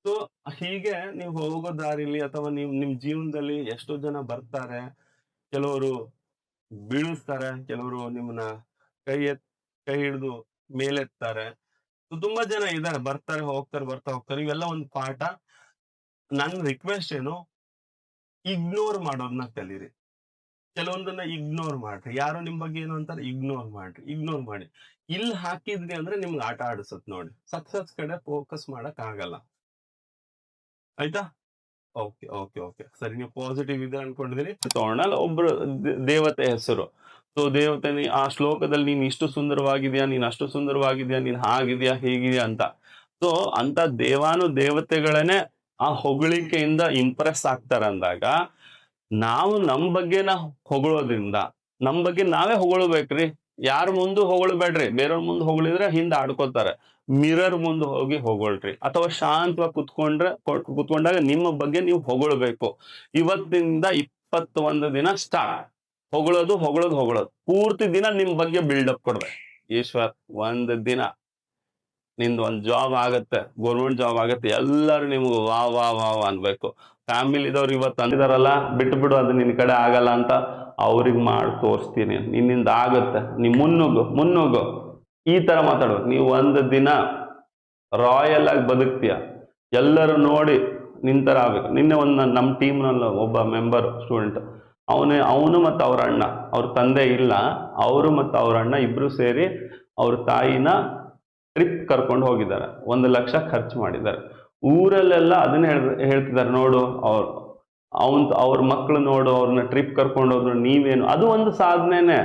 So ಹೀಗೆ ನೀವು ಹೋಗೋ ದಾರಿಲಿ ಅಥವಾ ನಿಮ್ ಜೀವನದಲ್ಲಿ ಎಷ್ಟೋ ಜನ ಬರ್ತಾರೆ. ಕೆಲವರು ಬೀಳಿಸ್ತಾರೆ, ಕೆಲವರು ನಿಮ್ಮನ್ನ ಕೈ ಎತ್ ಕೈ ಹಿಡಿದು ಮೇಲೆತ್ತಾರೆ. ಸೊ ತುಂಬಾ ಜನ ಇದಾರೆ, ಬರ್ತಾರೆ ಹೋಗ್ತಾರೆ, ಬರ್ತಾ ಹೋಗ್ತಾರೆ. ಇವೆಲ್ಲ ಒಂದು ಪಾಠ. ನನ್ ರಿಕ್ವೆಸ್ಟ್ ಏನು, ಇಗ್ನೋರ್ ಮಾಡೋದನ್ನ ಕಲೀರಿ. ಕೆಲವೊಂದನ್ನ ಇಗ್ನೋರ್ ಮಾಡ್ರಿ. ಯಾರೋ ನಿಮ್ ಬಗ್ಗೆ ಏನು ಅಂತಾರೆ, ಇಗ್ನೋರ್ ಮಾಡ್ರಿ, ಇಗ್ನೋರ್ ಮಾಡಿ. ಇಲ್ಲಿ ಹಾಕಿದ್ರಿ ಅಂದ್ರೆ ನಿಮ್ಗೆ ಆಟ ಆಡಿಸತ್ ನೋಡಿ. ಸಕ್ಸಸ್ ಕಡೆ ಫೋಕಸ್ ಮಾಡಕ್ ಆಗಲ್ಲ. ಆಯ್ತಾ? Okay, okay, okay. ಸರಿ, ನೀವು ಪಾಸಿಟಿವ್ ಇದೆ ಅನ್ಕೊಂಡಿದೀನಿ. ತಗೋಣ. ಒಬ್ರು ದೇವತೆ ಹೆಸರು. ಸೊ ದೇವತೆ ಆ ಶ್ಲೋಕದಲ್ಲಿ ನೀನ್ ಇಷ್ಟು ಸುಂದರವಾಗಿದ್ಯಾ, ನೀನ್ ಅಷ್ಟು ಸುಂದರವಾಗಿದ್ಯಾ, ನೀನ್ ಹಾಗಿದ್ಯಾ, ಹೀಗಿದ್ಯಾ ಅಂತ. ಸೊ ಅಂತ ದೇವತೆಗಳೇನೆ ಆ ಹೊಗಳಿಕೆಯಿಂದ ಇಂಪ್ರೆಸ್ ಆಗ್ತಾರ ಅಂದಾಗ, ನಾವು ನಮ್ ಬಗ್ಗೆನ ಹೊಗಳೋದ್ರಿಂದ ನಮ್ ಬಗ್ಗೆ ನಾವೇ ಹೊಗಳ್ಬೇಕ್ರಿ. ಯಾರ ಮುಂದೆ ಹೊಗಳ್ಬೇಡ್ರಿ. ಬೇರೆಯವ್ರ ಮುಂದೆ ಹೊಗಳಿದ್ರೆ ಹಿಂದ್ ಆಡ್ಕೋತಾರೆ. ಮಿರರ್ ಮುಂದೆ ಹೋಗಿ ಹೊಗಳ್ರಿ, ಅಥವಾ ಶಾಂತವಾಗಿ ಕುತ್ಕೊಂಡಾಗ ನಿಮ್ಮ ಬಗ್ಗೆ ನೀವು ಹೊಗಳ್ಬೇಕು. ಇವತ್ತಿಂದ 21 ದಿನ ಸ್ಟಾರ್ಟ್. ಹೊಗಳೋದು ಹೊಗಳೋದು ಹೊಗಳೋದು, ಪೂರ್ತಿ ದಿನ ನಿಮ್ ಬಗ್ಗೆ ಬಿಲ್ಡಪ್ ಕೊಡ್ಬೇಕು. ಈಶ್ವರ್, ಒಂದ್ ದಿನ ನಿಂದು ಒಂದ್ ಜಾಬ್ ಆಗತ್ತೆ, ಗೌರ್ಮೆಂಟ್ ಜಾಬ್ ಆಗತ್ತೆ, ಎಲ್ಲರೂ ನಿಮ್ಗೆ ವಾ ವಾ ವಾ ಅನ್ಬೇಕು. ಫ್ಯಾಮಿಲಿದವ್ರು ಇವತ್ತು ಅಂದಿದಾರಲ್ಲ, ಬಿಟ್ಟು ಬಿಡು ಅದು ನಿನ್ ಕಡೆ ಆಗಲ್ಲ ಅಂತ, ಅವ್ರಿಗೆ ಮಾಡಿ ತೋರಿಸ್ತೀನಿ, ನಿನ್ನಿಂದ ಆಗತ್ತೆ, ನೀ ಮುನ್ನುಗ್ಗು ಈ ತರ ಮಾತಾಡ್ಬೇಕು. ನೀವು ಒಂದ್ ದಿನ ರಾಯಲ್ ಆಗಿ ಬದುಕ್ತೀಯ, ಎಲ್ಲರೂ ನೋಡಿ ನಿಂತರ ಆಗ್ಬೇಕು. ನಿನ್ನೆ ನಮ್ಮ ಟೀಮ್ ನಲ್ಲಿ ಒಬ್ಬ ಮೆಂಬರ್ ಸ್ಟೂಡೆಂಟ್, ಅವನು ಮತ್ತು ಅವ್ರ ಅಣ್ಣ, ಅವ್ರ ತಂದೆ ಇಲ್ಲ, ಅವರು ಮತ್ತು ಅವ್ರ ಅಣ್ಣ ಇಬ್ರು ಸೇರಿ ಅವ್ರ ತಾಯಿನ ಟ್ರಿಪ್ ಕರ್ಕೊಂಡು ಹೋಗಿದ್ದಾರೆ. 1 ಲಕ್ಷ ಖರ್ಚು ಮಾಡಿದ್ದಾರೆ. ಊರಲ್ಲೆಲ್ಲ ಅದನ್ನ ಹೇಳ್ತಿದ್ದಾರೆ, ನೋಡು ಅವ್ರ ಮಕ್ಕಳು ನೋಡು, ಅವ್ರನ್ನ ಟ್ರಿಪ್ ಕರ್ಕೊಂಡು ಹೋದ್ರು, ನೀವೇನು. ಅದು ಒಂದು ಸಾಧನೆನೆ.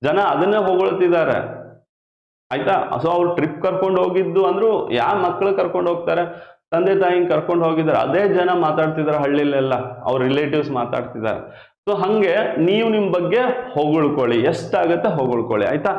ಜನ ಅದನ್ನೇ ಹೊಗಳ್ತಿದ್ದಾರೆ. ಆಯ್ತಾ? ಸೊ ಅವ್ರು ಟ್ರಿಪ್ ಕರ್ಕೊಂಡು ಹೋಗಿದ್ದು ಅಂದ್ರು, ಯಾವ ಮಕ್ಕಳು ಕರ್ಕೊಂಡು ಹೋಗ್ತಾರೆ, ತಂದೆ ತಾಯಿ ಕರ್ಕೊಂಡು ಹೋಗಿದ್ದಾರೆ, ಅದೇ ಜನ ಮಾತಾಡ್ತಿದಾರೆ ಹಳ್ಳಿಲೆಲ್ಲ, ಅವ್ರ ರಿಲೇಟಿವ್ಸ್ ಮಾತಾಡ್ತಿದ್ದಾರೆ. ಸೊ ಹಂಗೆ ನೀವು ನಿಮ್ ಬಗ್ಗೆ ಹೊಗಳ್ಕೊಳ್ಳಿ, ಎಷ್ಟಾಗತ್ತೆ ಹೊಗಳ್ಕೊಳ್ಳಿ. ಆಯ್ತಾ?